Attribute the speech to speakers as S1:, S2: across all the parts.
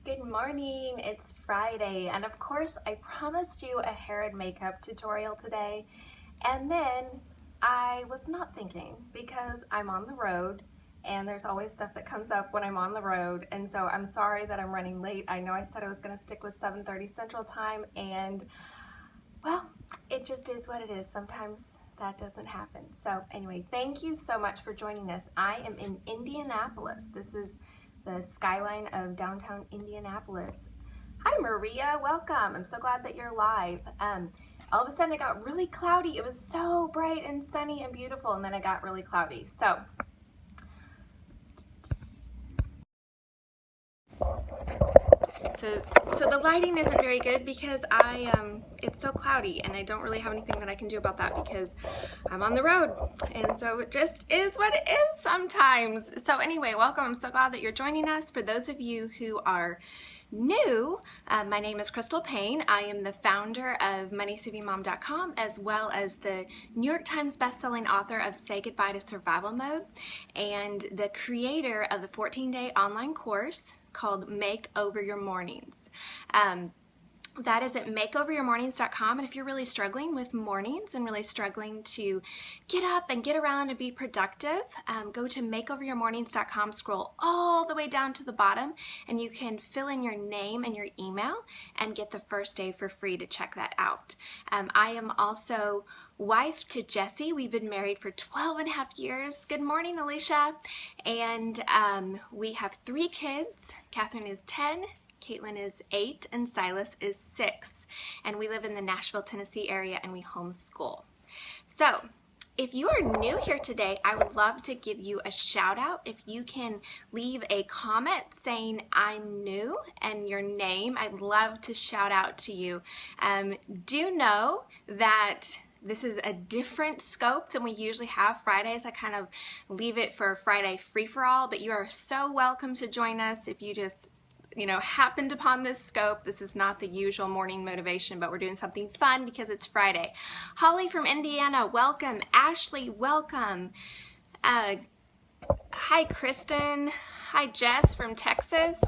S1: Good morning, it's Friday, and of course I promised you a hair and makeup tutorial today, and then I was not thinking because I'm on the road and there's always stuff that comes up when I'm on the road, and so I'm sorry that I'm running late. I know I said I was going to stick with 7:30 Central Time, and well, it just is what it is. Sometimes that doesn't happen. So anyway, thank you so much for joining us. I am in Indianapolis. This is the skyline of downtown Indianapolis. Hi Maria, welcome. I'm so glad that you're live. All of a sudden it got really cloudy. It was so bright and sunny and beautiful, and then it got really cloudy. So the lighting isn't very good because it's so cloudy, and I don't really have anything that I can do about that because I'm on the road, and so it just is what it is sometimes. So anyway, welcome. I'm so glad that you're joining us. For those of you who are new, my name is Crystal Payne. I am the founder of MoneySavingMom.com, as well as the New York Times bestselling author of Say Goodbye to Survival Mode, and the creator of the 14-day online course called Make Over Your Mornings. That is at makeoveryourmornings.com, and if you're really struggling with mornings and really struggling to get up and get around and be productive, go to makeoveryourmornings.com, scroll all the way down to the bottom, and you can fill in your name and your email and get the first day for free to check that out. I am also wife to Jesse. We've been married for 12 and a half years. Good morning, Alicia. And we have 3 kids. Catherine is 10. Caitlin is 8 and Silas is 6, and we live in the Nashville, Tennessee area, and we homeschool. So if you are new here today, I would love to give you a shout out. If you can leave a comment saying I'm new and your name, I'd love to shout out to you. Do know that this is a different scope than we usually have Fridays. I kind of leave it for Friday free-for-all, but you are so welcome to join us if you just happened upon this scope. This is not the usual morning motivation, but we're doing something fun because it's Friday. Holly from Indiana, welcome. Ashley, welcome. Hi, Kristen. Hi, Jess from Texas.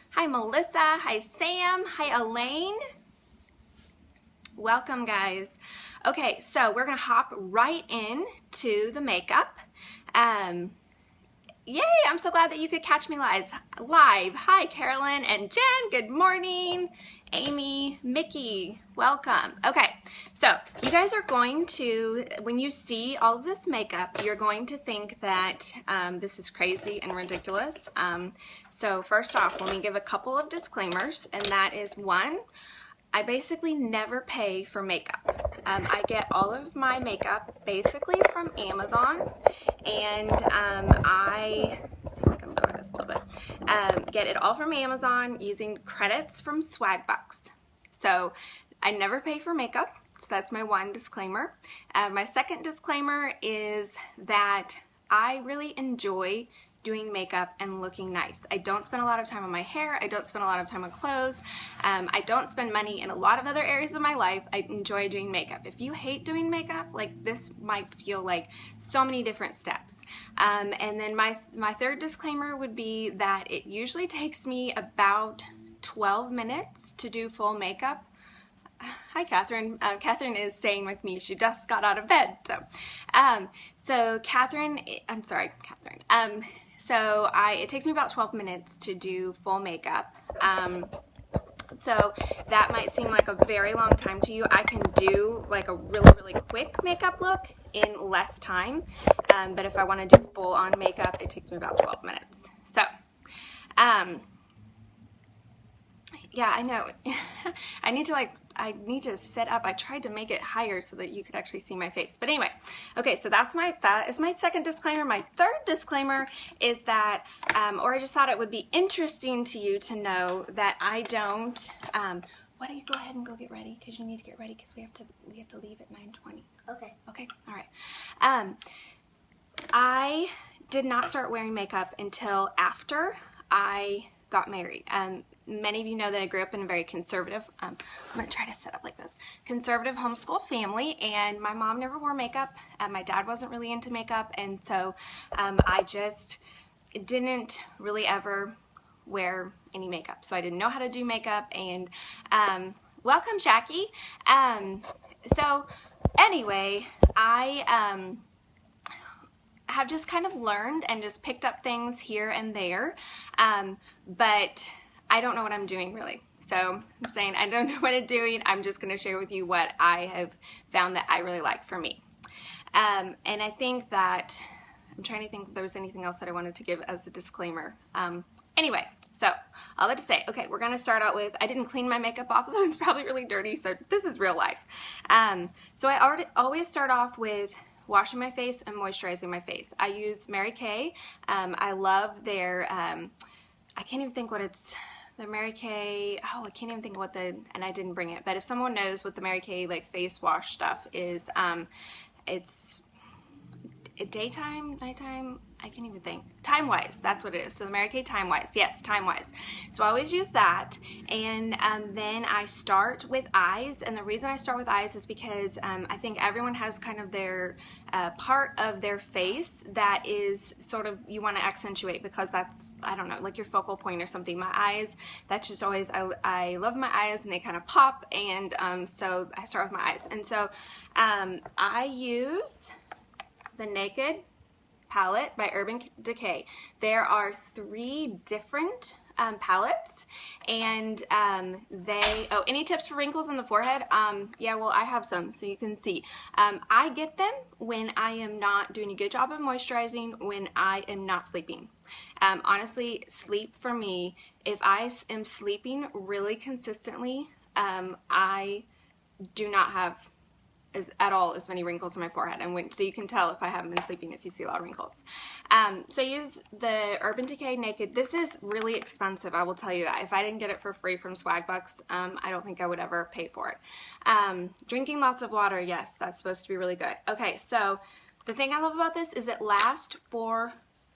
S1: Hi, Melissa. Hi, Sam. Hi, Elaine. Welcome, guys. Okay, so we're gonna hop right in to the makeup. Yay, I'm so glad that you could catch me live. Hi, Carolyn and Jen, good morning. Amy, Mickey, welcome. Okay, so you guys are going to, when you see all of this makeup, you're going to think that this is crazy and ridiculous. So first off, let me give a couple of disclaimers, and that is, one, I basically never pay for makeup. I get all of my makeup basically from Amazon, and let's see if I can lower this a little bit, get it all from Amazon using credits from Swagbucks. So I never pay for makeup, so that's my one disclaimer. My second disclaimer is that I really enjoy doing makeup and looking nice. I don't spend a lot of time on my hair. I don't spend a lot of time on clothes. I don't spend money in a lot of other areas of my life. I enjoy doing makeup. If you hate doing makeup, like, this might feel like so many different steps. And then my third disclaimer would be that it usually takes me about 12 minutes to do full makeup. Hi, Catherine. Catherine is staying with me. She just got out of bed. So Catherine, I'm sorry, Catherine. So it takes me about 12 minutes to do full makeup. So that might seem like a very long time to you. I can do like a really, really quick makeup look in less time. But if I want to do full on makeup, it takes me about 12 minutes. So, yeah, I know. I need to set up. I tried to make it higher so that you could actually see my face. But anyway, okay, so that is my second disclaimer. My third disclaimer is that, or I just thought it would be interesting to you to know that I don't, why don't you go ahead and go get ready, because you need to get ready, because we have to leave at 9:20. Okay. Okay, all right. I did not start wearing makeup until after I got married. Many of you know that I grew up in a very conservative, I'm going to try to set up like this, conservative homeschool family, and my mom never wore makeup, my dad wasn't really into makeup, and so I just didn't really ever wear any makeup. So I didn't know how to do makeup, and welcome, Shaki. So anyway, I have just kind of learned and just picked up things here and there, but I don't know what I'm doing really. So I'm saying I don't know what I'm doing. I'm just going to share with you what I have found that I really like for me. And I think that, I'm trying to think if there was anything else that I wanted to give as a disclaimer. Anyway, so all that to say, okay, we're going to start out with, I didn't clean my makeup off, so it's probably really dirty, so this is real life. So I always start off with washing my face and moisturizing my face. I use Mary Kay. I love their, I can't even think what it's, the Mary Kay, oh, I can't even think what the, and I didn't bring it, but if someone knows what the Mary Kay like face wash stuff is, it's daytime, nighttime, I can't even think. Time Wise, that's what it is. So the Mary Kay Time Wise, yes, Time Wise. So I always use that, and then I start with eyes, and the reason I start with eyes is because I think everyone has kind of their part of their face that is sort of, you want to accentuate because that's, I don't know, like your focal point or something. My eyes, that's just always, I love my eyes and they kind of pop, and so I start with my eyes. And so I use the Naked palette by Urban Decay. There are 3 different palettes, and any tips for wrinkles on the forehead? Yeah, well, I have some, so you can see. I get them when I am not doing a good job of moisturizing, when I am not sleeping. Honestly, sleep for me, if I am sleeping really consistently, I do not have at all as many wrinkles in my forehead, and so you can tell if I haven't been sleeping if you see a lot of wrinkles. So I use the Urban Decay Naked. This is really expensive, I will tell you that. If I didn't get it for free from Swagbucks, I don't think I would ever pay for it. Drinking lots of water, yes, that's supposed to be really good. Okay, so the thing I love about this is it lasts for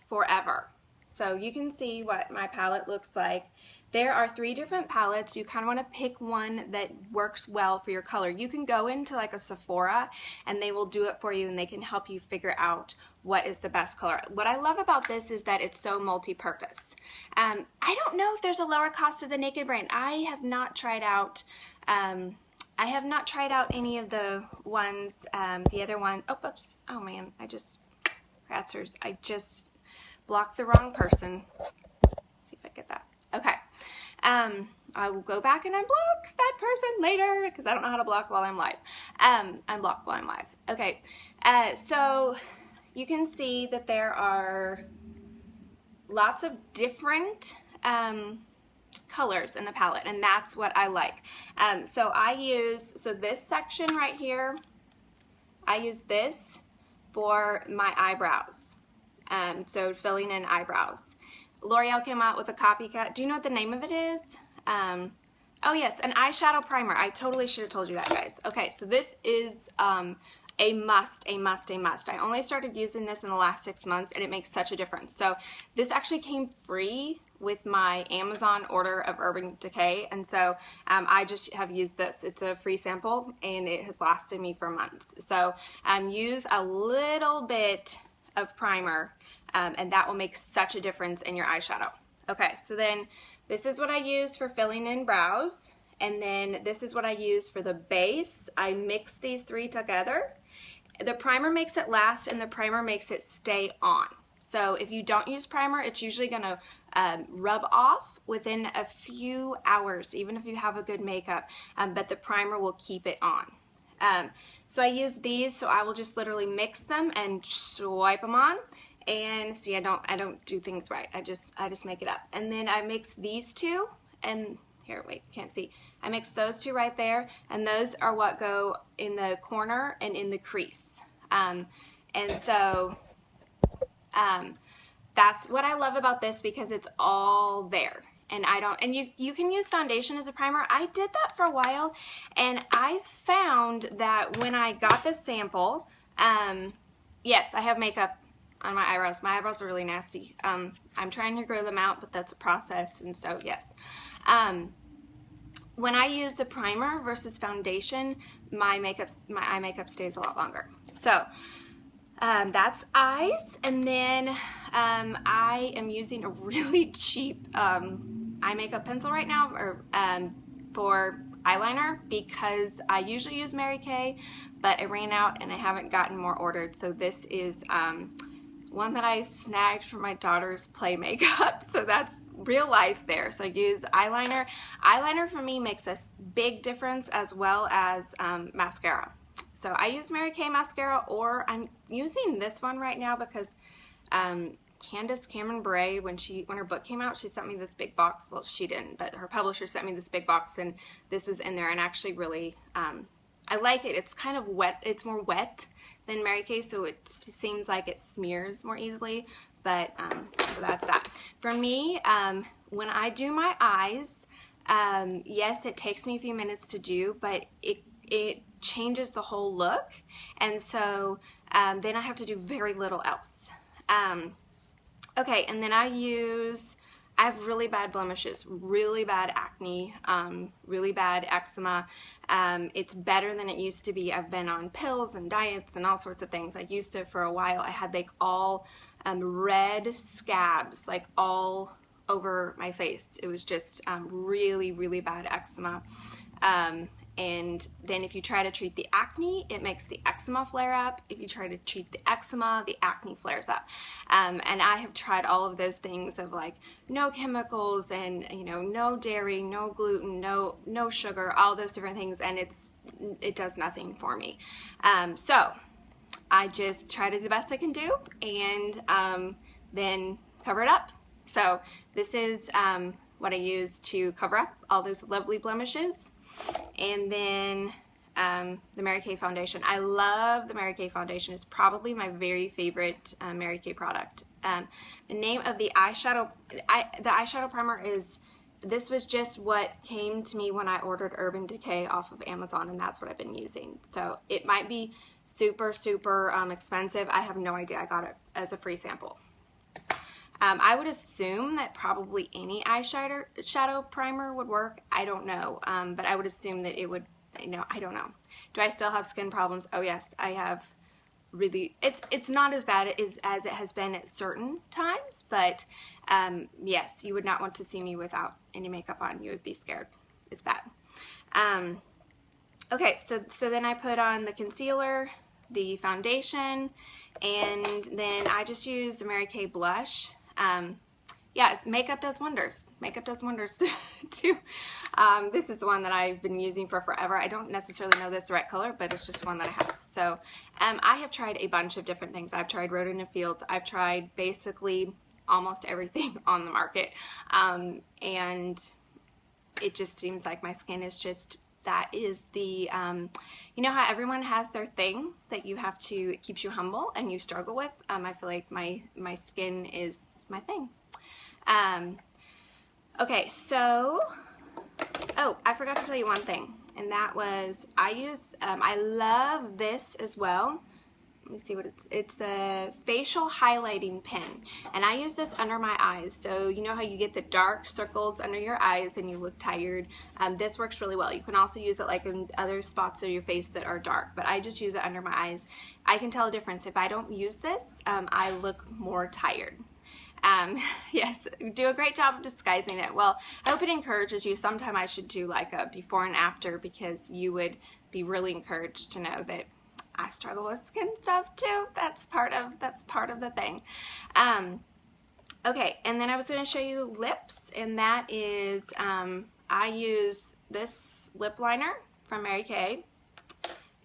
S1: forever. So you can see what my palette looks like. There are 3 different palettes. You kind of want to pick one that works well for your color. You can go into like a Sephora and they will do it for you, and they can help you figure out what is the best color. What I love about this is that it's so multi-purpose. I don't know if there's a lower cost of the Naked brand. I have not tried out any of the ones, the other one, oops, oh man, I just blocked the wrong person. Let's see if I get that. Okay. I will go back and unblock that person later because I don't know how to block while I'm live. Unblock while I'm live. Okay. So you can see that there are lots of different colors in the palette, and that's what I like. So this section right here, I use this for my eyebrows. So filling in eyebrows. L'Oreal came out with a copycat. Do you know what the name of it is? Oh yes, an eyeshadow primer. I totally should have told you that, guys. Okay, so this is a must. I only started using this in the last 6 months, and it makes such a difference. So this actually came free with my Amazon order of Urban Decay, and so I just have used this. It's a free sample, and it has lasted me for months. So use a little bit of primer, and that will make such a difference in your eyeshadow. Okay, so then this is what I use for filling in brows, and then this is what I use for the base. I mix these 3 together. The primer makes it last, and the primer makes it stay on. So if you don't use primer, it's usually going to rub off within a few hours, even if you have a good makeup, but the primer will keep it on. So I use these, so I will just literally mix them and swipe them on. And see, I don't do things right. I just make it up. And then I mix these 2, and here, wait, can't see. I mix those 2 right there, and those are what go in the corner and in the crease. And so that's what I love about this, because it's all there. And you can use foundation as a primer. I did that for a while, and I found that when I got the sample, yes, I have makeup on my eyebrows. My eyebrows are really nasty. I'm trying to grow them out, but that's a process, and so yes. When I use the primer versus foundation, my eye makeup stays a lot longer. So That's eyes, and then I am using a really cheap eye makeup pencil right now, or for eyeliner, because I usually use Mary Kay, but I ran out and I haven't gotten more ordered. So this is one that I snagged for my daughter's play makeup. So that's real life there. So I use eyeliner. Eyeliner for me makes a big difference, as well as mascara. So I use Mary Kay mascara, or I'm using this one right now because Candace Cameron Bure, when her book came out, she sent me this big box. Well, she didn't, but her publisher sent me this big box, and this was in there, and actually really, I like it. It's kind of wet. It's more wet than Mary Kay, so it seems like it smears more easily, but so that's that. For me, when I do my eyes, yes, it takes me a few minutes to do, but it changes the whole look, and so then I have to do very little else. Okay, and then I have really bad blemishes, really bad acne, really bad eczema. It's better than it used to be. I've been on pills and diets and all sorts of things. I used to, for a while, I had like all red scabs, like all over my face. It was just really, really bad eczema. And then if you try to treat the acne, it makes the eczema flare up. If you try to treat the eczema, the acne flares up. And I have tried all of those things of like no chemicals and, you know, no dairy, no gluten, no sugar, all those different things, and it does nothing for me. So I just try to do the best I can do, and then cover it up. So this is what I use to cover up all those lovely blemishes. And then the Mary Kay foundation. I love the Mary Kay foundation. It's probably my very favorite Mary Kay product. The name of the eyeshadow primer is, this was just what came to me when I ordered Urban Decay off of Amazon, and that's what I've been using. So it might be super, super expensive. I have no idea. I got it as a free sample. I would assume that probably any eyeshadow primer would work. I don't know, but I would assume that it would. I don't know. Do I still have skin problems? Oh yes, I have. Really, it's not as bad as it has been at certain times, but yes, you would not want to see me without any makeup on. You would be scared. It's bad. Okay, so then I put on the concealer, the foundation, and then I just used a Mary Kay blush. Yeah, makeup does wonders. Makeup does wonders too. This is the one that I've been using for forever. I don't necessarily know this right color, but it's just one that I have. So I have tried a bunch of different things. I've tried Roden & Fields. I've tried basically almost everything on the market. And it just seems like my skin is just, that is the, you know how everyone has their thing that you have to, it keeps you humble and you struggle with? I feel like my skin is my thing. Okay, so, oh, I forgot to tell you one thing, and that was, I love this as well. Let me see what it's a facial highlighting pen, and I use this under my eyes. So you know how you get the dark circles under your eyes and you look tired? This works really well. You can also use it like in other spots of your face that are dark, but I just use it under my eyes. I can tell a difference. If I don't use this, I look more tired. Yes, do a great job of disguising it. Well, I hope it encourages you. Sometime I should do like a before and after, because you would be really encouraged to know that I struggle with skin stuff too. That's part of the thing. Okay, and then I was going to show you lips, and that is I use this lip liner from Mary Kay,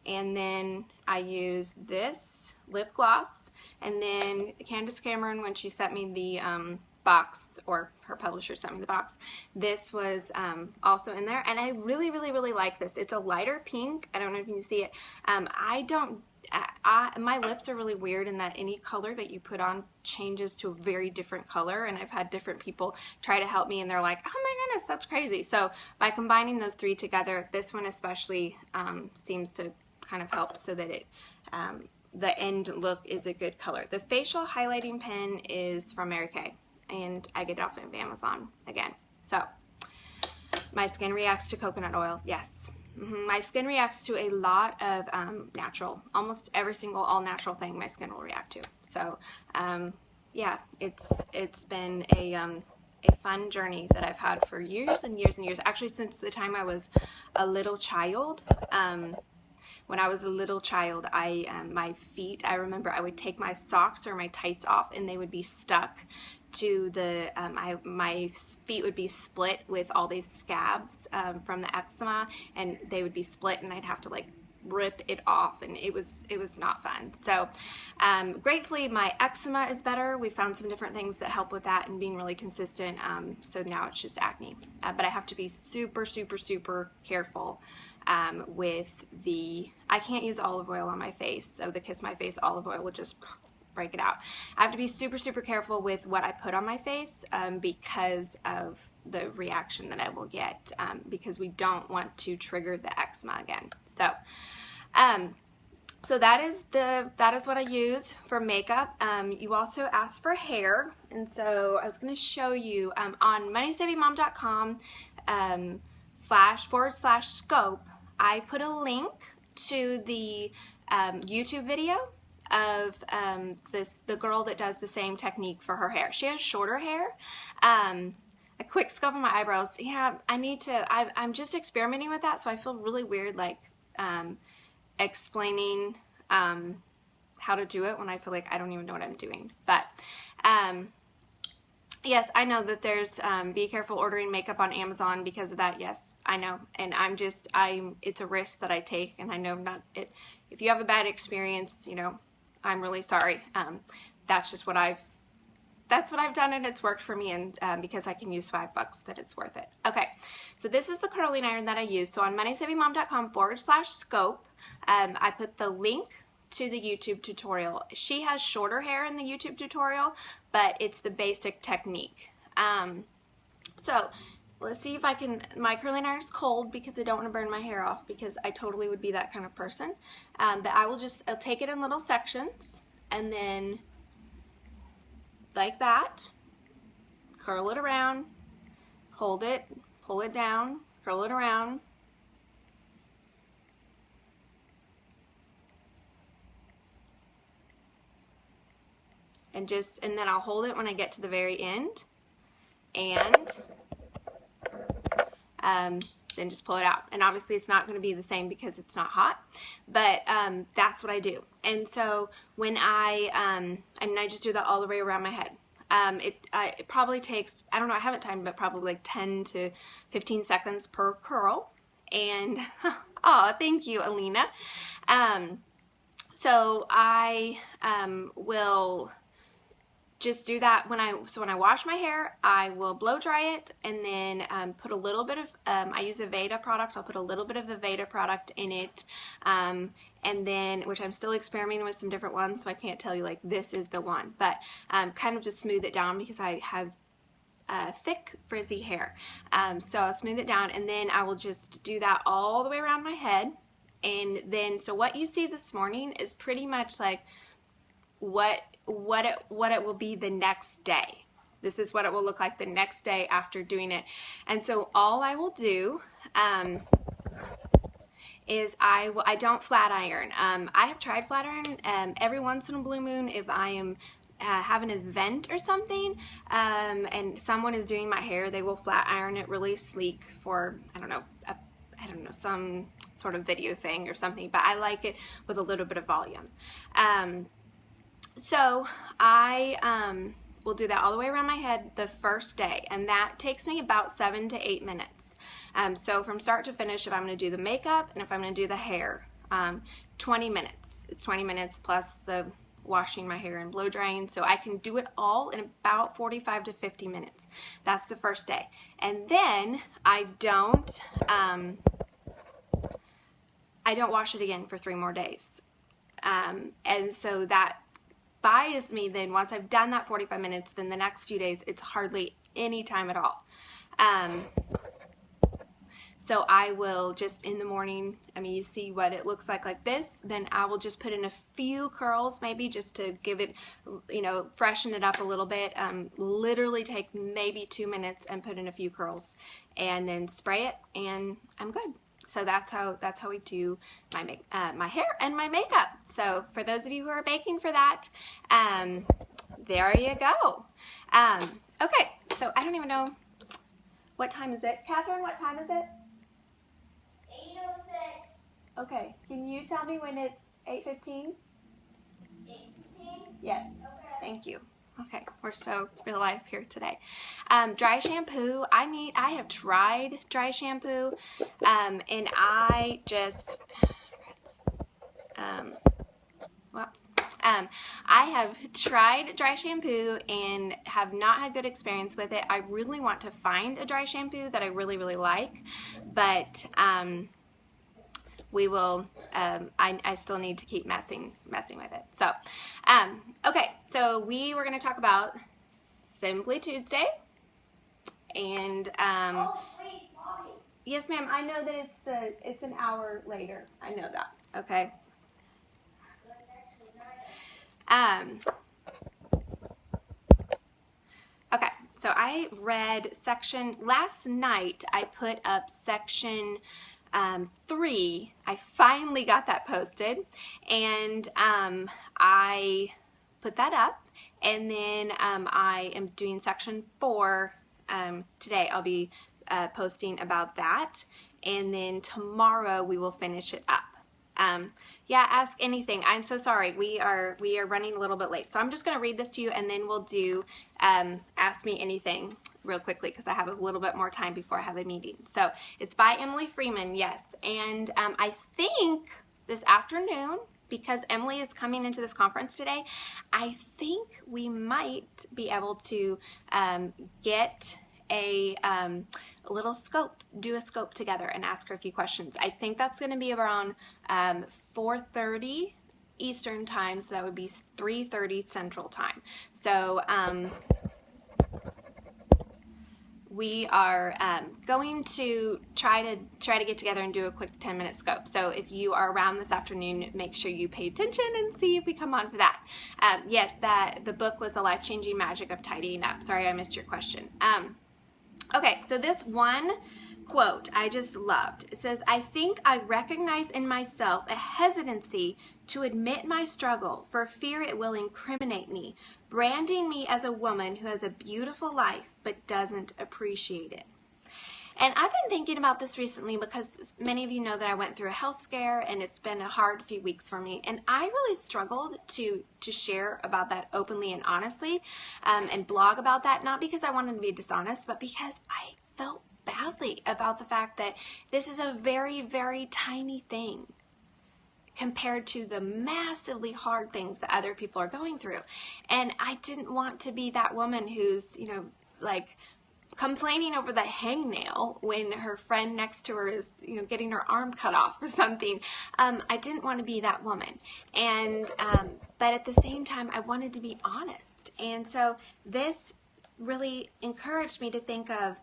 S1: and then I use this lip gloss, and then Candace Cameron, when she sent me the box, or her publisher sent me the box, this was also in there, and I really, really, really like this. It's a lighter pink. I don't know if you can see it. My lips are really weird in that any color that you put on changes to a very different color, and I've had different people try to help me, and they're like, oh my goodness, that's crazy. So by combining those three together, this one especially seems to kind of help so that it the end look is a good color. The facial highlighting pen is from Mary Kay, and I get it off of Amazon again. So my skin reacts to coconut oil. Yes, My skin reacts to a lot of natural, almost every single all natural thing my skin will react to. So yeah, it's been a fun journey that I've had for years and years and years. Actually, since the time I was a little child. When I was a little child, my feet, I remember I would take my socks or my tights off and they would be stuck to the, my feet would be split with all these scabs from the eczema, and they would be split and I'd have to like rip it off, and it was not fun. So gratefully my eczema is better. We found some different things that help with that and being really consistent. So now it's just acne, but I have to be super careful with I can't use olive oil on my face, so the Kiss My Face olive oil will just break it out. I have to be super careful with what I put on my face because of the reaction that I will get, because we don't want to trigger the eczema again. So so that is what I use for makeup. You also asked for hair, and so I was going to show you on MoneySavingMom.com //scope. I put a link to the YouTube video of the girl that does the same technique for her hair. She has shorter hair. A quick scope on my eyebrows. Yeah, I'm just experimenting with that, so I feel really weird like explaining how to do it when I feel like I don't even know what I'm doing. But yes, I know that there's be careful ordering makeup on Amazon because of that. Yes, I know, and it's a risk that I take, and I know if you have a bad experience, you know, I'm really sorry. That's just what I've done, and it's worked for me, and because I can use $5, that it's worth it. Okay, so this is the curling iron that I use. So on MoneySavingMom.com /scope, I put the link to the YouTube tutorial. She has shorter hair in the YouTube tutorial, but it's the basic technique. So let's see if I can, my curling iron is cold because I don't want to burn my hair off, because I totally would be that kind of person. But I'll take it in little sections, and then like that, curl it around, hold it, pull it down, curl it around. And then I'll hold it when I get to the very end, and then just pull it out. And obviously it's not going to be the same because it's not hot, but that's what I do. And so when I just do that all the way around my head. It probably takes, I don't know, I haven't timed, but probably like 10 to 15 seconds per curl. And oh, thank you, Alina. So I will just do that when I wash my hair. I will blow dry it, and then put a little bit of, I use a Veda product. I'll put a little bit of a Veda product in it, and then, which I'm still experimenting with some different ones, so I can't tell you like this is the one, but kind of just smooth it down because I have thick frizzy hair. So I'll smooth it down, and then I will just do that all the way around my head. And then, so what you see this morning is pretty much like what it will be the next day. This is what it will look like the next day after doing it. And so all I will do is I don't flat iron. I have tried flat iron every once in a blue moon if I am have an event or something, and someone is doing my hair, they will flat iron it really sleek for, I don't know, some sort of video thing or something, but I like it with a little bit of volume. So I will do that all the way around my head the first day, and that takes me about 7 to 8 minutes. So from start to finish, if I'm going to do the makeup and if I'm going to do the hair, 20 minutes. It's 20 minutes plus the washing my hair and blow drying, so I can do it all in about 45 to 50 minutes. That's the first day. And then I don't wash it again for 3 more days. And so that buys me, then once I've done that 45 minutes, then the next few days it's hardly any time at all. So I will just in the morning, I mean, you see what it looks like this, then I will just put in a few curls, maybe just to give it, you know, freshen it up a little bit. Literally take maybe 2 minutes and put in a few curls, and then spray it, and I'm good. So that's how we do my hair and my makeup. So for those of you who are baking for that, there you go. Okay, so I don't even know, what time is it? Catherine, what time is it?
S2: 8:06.
S1: Okay, can you tell me when it's 8:15?
S2: 8:15?
S1: Yes.
S2: Okay.
S1: Thank you. Okay, we're so real life here today. Dry shampoo. I have tried dry shampoo, and I just, I have tried dry shampoo and have not had good experience with it. I really want to find a dry shampoo that I really, really like, but we will, I still need to keep messing with it. So, okay, so we were going to talk about Simply Tuesday, and
S2: Oh, wait, Mommy.
S1: yes, ma'am, I know that it's an hour later. I know that. Okay. Okay, so I read last night I put up section 3. I finally got that posted, and I put that up, and then I am doing section 4 today. I'll be posting about that, and then tomorrow we will finish it up. Yeah, ask anything. I'm so sorry. We are running a little bit late. So I'm just going to read this to you, and then we'll do Ask Me Anything real quickly because I have a little bit more time before I have a meeting. So it's by Emily Freeman, yes. And I think this afternoon, because Emily is coming into this conference today, I think we might be able to get a little scope, do a scope together and ask her a few questions. I think that's going to be around 4:30 Eastern time, so that would be 3:30 Central time. So we are going to try to get together and do a quick 10-minute scope. So if you are around this afternoon, make sure you pay attention and see if we come on for that. Yes, the book was The Life-Changing Magic of Tidying Up. Sorry, I missed your question. Okay, so this one quote I just loved. It says, "I think I recognize in myself a hesitancy to admit my struggle for fear it will incriminate me, branding me as a woman who has a beautiful life but doesn't appreciate it." And I've been thinking about this recently because many of you know that I went through a health scare, and it's been a hard few weeks for me. And I really struggled to share about that openly and honestly, and blog about that, not because I wanted to be dishonest, but because I felt badly about the fact that this is a very, very tiny thing compared to the massively hard things that other people are going through. And I didn't want to be that woman who's, like, complaining over the hangnail when her friend next to her is, getting her arm cut off or something. I didn't want to be that woman. And, but at the same time, I wanted to be honest. And so this really encouraged me to think of,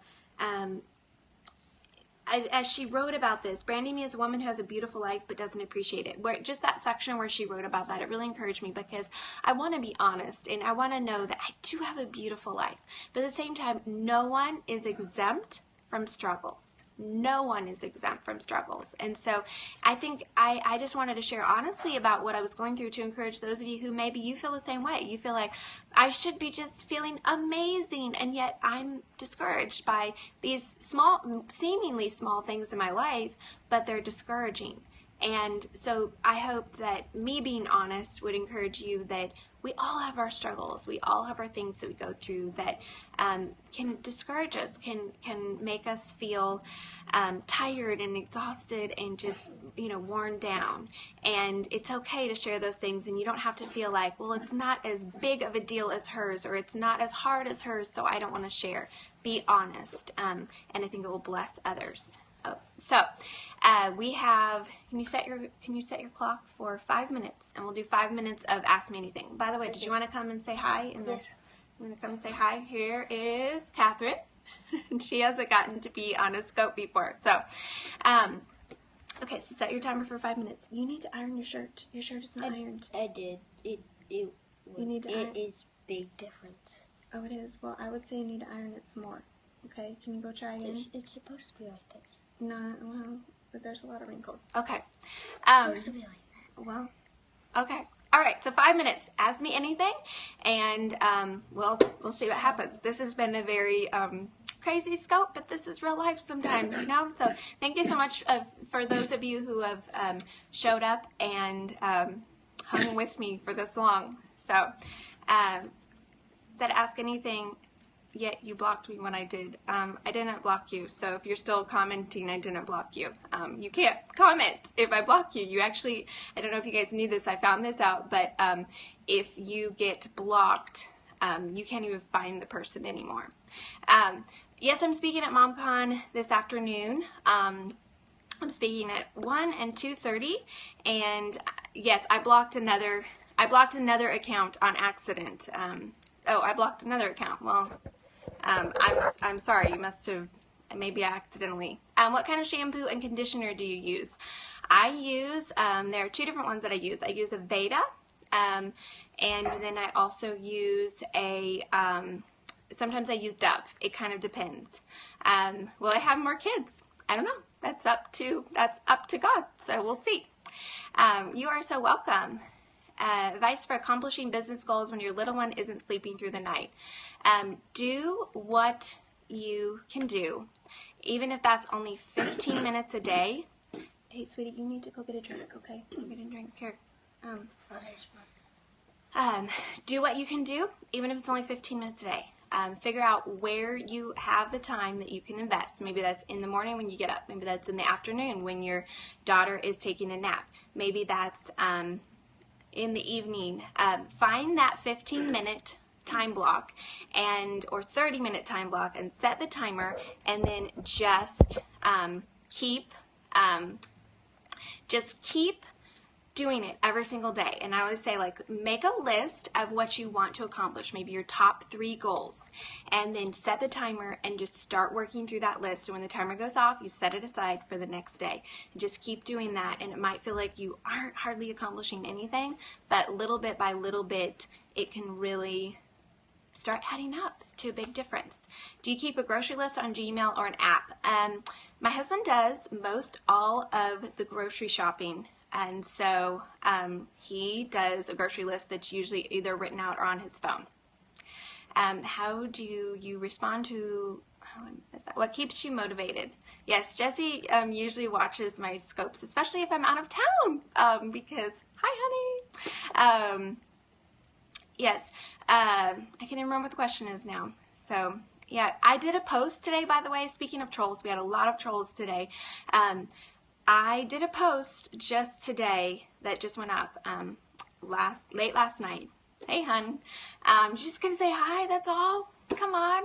S1: as she wrote about this, branding me as a woman who has a beautiful life but doesn't appreciate it. Just that section where she wrote about that, it really encouraged me because I want to be honest and I want to know that I do have a beautiful life. But at the same time, no one is exempt from struggles. No one is exempt from struggles. And so I think I just wanted to share honestly about what I was going through to encourage those of you who maybe you feel the same way. You feel like I should be just feeling amazing, and yet I'm discouraged by these seemingly small things in my life, but they're discouraging. And so I hope that me being honest would encourage you that we all have our struggles. We all have our things that we go through that can discourage us, can make us feel tired and exhausted and just, worn down. And it's okay to share those things, and you don't have to feel like, well, it's not as big of a deal as hers, or it's not as hard as hers, so I don't want to share. Be honest, and I think it will bless others. Oh, so we have, can you set your clock for 5 minutes, and we'll do 5 minutes of Ask Me Anything. By the way, did you want to come and say hi?
S2: Yes.
S1: You want to come and say hi? Here is Catherine. She hasn't gotten to be on a scope before. So, okay, so set your timer for 5 minutes. You need to iron your shirt. Your shirt is not ironed.
S2: I did. It is big difference.
S1: Oh, it is? Well, I would say you need to iron it some more. Okay, can you go try again?
S2: It's supposed to be like this.
S1: No, well, but there's a lot of wrinkles. Okay.
S2: Supposed to be like that.
S1: Well, okay. All right, so 5 minutes. Ask me anything, and we'll see what happens. This has been a very crazy scope, but this is real life sometimes, you know? So thank you so much for those of you who have showed up and hung with me for this long. So said ask anything, yet you blocked me when I did. I didn't block you, so if you're still commenting, I didn't block you. You can't comment if I block you. You actually, I don't know if you guys knew this, I found this out, but if you get blocked, you can't even find the person anymore. Yes, I'm speaking at MomCon this afternoon. I'm speaking at 1 and 2:30, and yes, I blocked another account on accident. Oh, I blocked another account. Well, I'm sorry, you must have maybe accidentally. What kind of shampoo and conditioner do you use? I use, there are two different ones that I use. I use a Veda, and then I also use a, sometimes I use Dove. It kind of depends. Will I have more kids? I don't know. That's up to God, so we'll see. You are so welcome. Advice for accomplishing business goals when your little one isn't sleeping through the night. Do what you can do, even if that's only 15 minutes a day. Hey, sweetie, you need to go get a drink, okay? Go get a drink. Here. Do what you can do, even if it's only 15 minutes a day. Figure out where you have the time that you can invest. Maybe that's in the morning when you get up. Maybe that's in the afternoon when your daughter is taking a nap. Maybe that's in the evening. Find that 15-minute time block or 30-minute time block and set the timer, and then just keep doing it every single day. And I always say, like, make a list of what you want to accomplish, maybe your top 3 goals, and then set the timer and just start working through that list. And when the timer goes off, you set it aside for the next day. And just keep doing that, and it might feel like you aren't hardly accomplishing anything, but little bit by little bit, it can really start adding up to a big difference. Do you keep a grocery list on Gmail or an app? My husband does most all of the grocery shopping. And so he does a grocery list that's usually either written out or on his phone. How do you respond to, what keeps you motivated? Yes, Jessie usually watches my scopes, especially if I'm out of town, because, hi honey. Yes, I can't even remember what the question is now. So yeah, I did a post today, by the way, speaking of trolls. We had a lot of trolls today. I did a post just today that just went up late last night. Hey, hun. Just gonna say hi, that's all. Come on.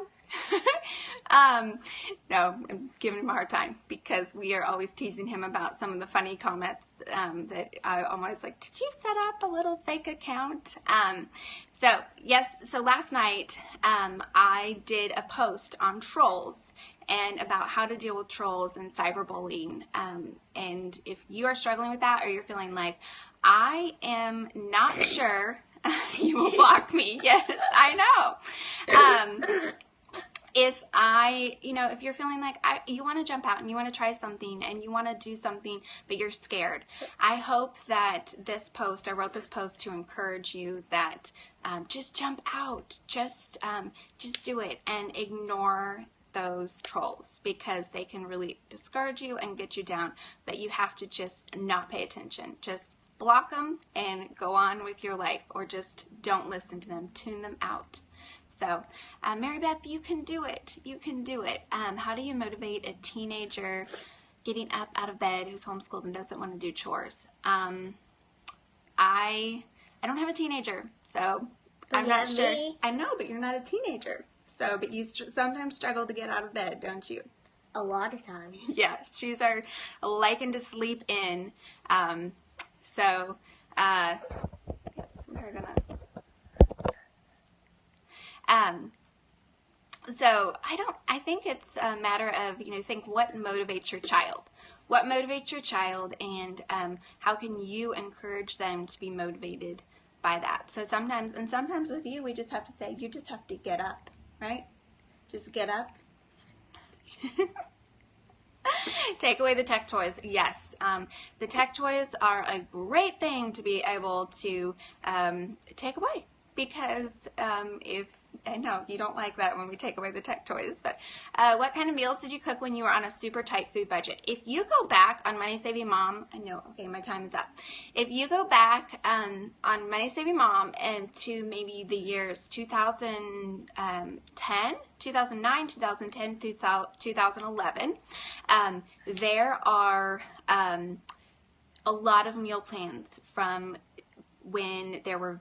S1: No, I'm giving him a hard time because we are always teasing him about some of the funny comments that I'm always like, did you set up a little fake account? So yes, so last night I did a post on trolls and about how to deal with trolls and cyberbullying. And if you are struggling with that, or you're feeling like, I am not sure, you will block me. Yes, I know. If you're feeling like you want to jump out and you want to try something and you want to do something, but you're scared, I hope that I wrote this post to encourage you that just jump out, just do it and ignore those trolls, because they can really discourage you and get you down, but you have to just not pay attention. Just block them and go on with your life, or just don't listen to them, tune them out. So Mary Beth, you can do it. You can do it. How do you motivate a teenager getting up out of bed who's homeschooled and doesn't want to do chores? I don't have a teenager, so I'm not sure. I know, but you're not a teenager. So, but you sometimes struggle to get out of bed, don't you?
S2: A lot of times.
S1: Yeah, she's our liking to sleep in. Yes, we're gonna. So I think it's a matter of, think what motivates your child. What motivates your child, and how can you encourage them to be motivated by that? So sometimes with you, we just have to say, you just have to get up, right? Just get up. Take away the tech toys. Yes, the tech toys are a great thing to be able to take away, because if I know you don't like that when we take away the tech toys, but what kind of meals did you cook when you were on a super tight food budget? If you go back on Money Saving Mom, I know, okay, my time is up. If you go back on Money Saving Mom and to maybe the years 2009, 2010 through 2011, there are a lot of meal plans from when there were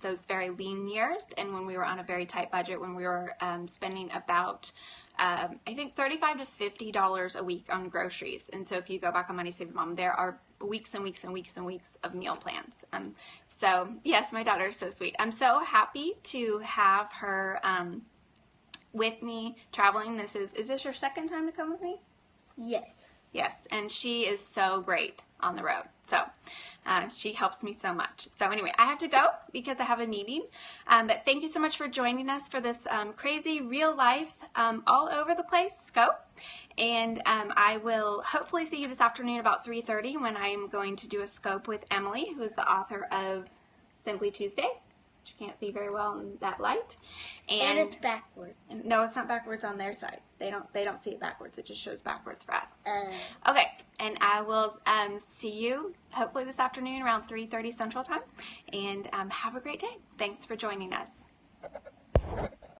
S1: those very lean years, and when we were on a very tight budget, when we were spending about I think $35 to $50 a week on groceries. And so if you go back on Money Saving Mom, there are weeks and weeks and weeks and weeks of meal plans. So yes, my daughter is so sweet. I'm so happy to have her with me traveling. Is this your second time to come with me?
S2: Yes.
S1: Yes, and she is so great on the road. So she helps me so much. So anyway, I have to go because I have a meeting. But thank you so much for joining us for this crazy real life, all over the place scope. And I will hopefully see you this afternoon about 3:30 when I am going to do a scope with Emily, who is the author of Simply Tuesday, which you can't see very well in that light.
S2: And it's backwards.
S1: No, it's not backwards on their side. They don't see it backwards. It just shows backwards for us. Okay, and I will see you hopefully this afternoon around 3:30 Central Time. And have a great day. Thanks for joining us.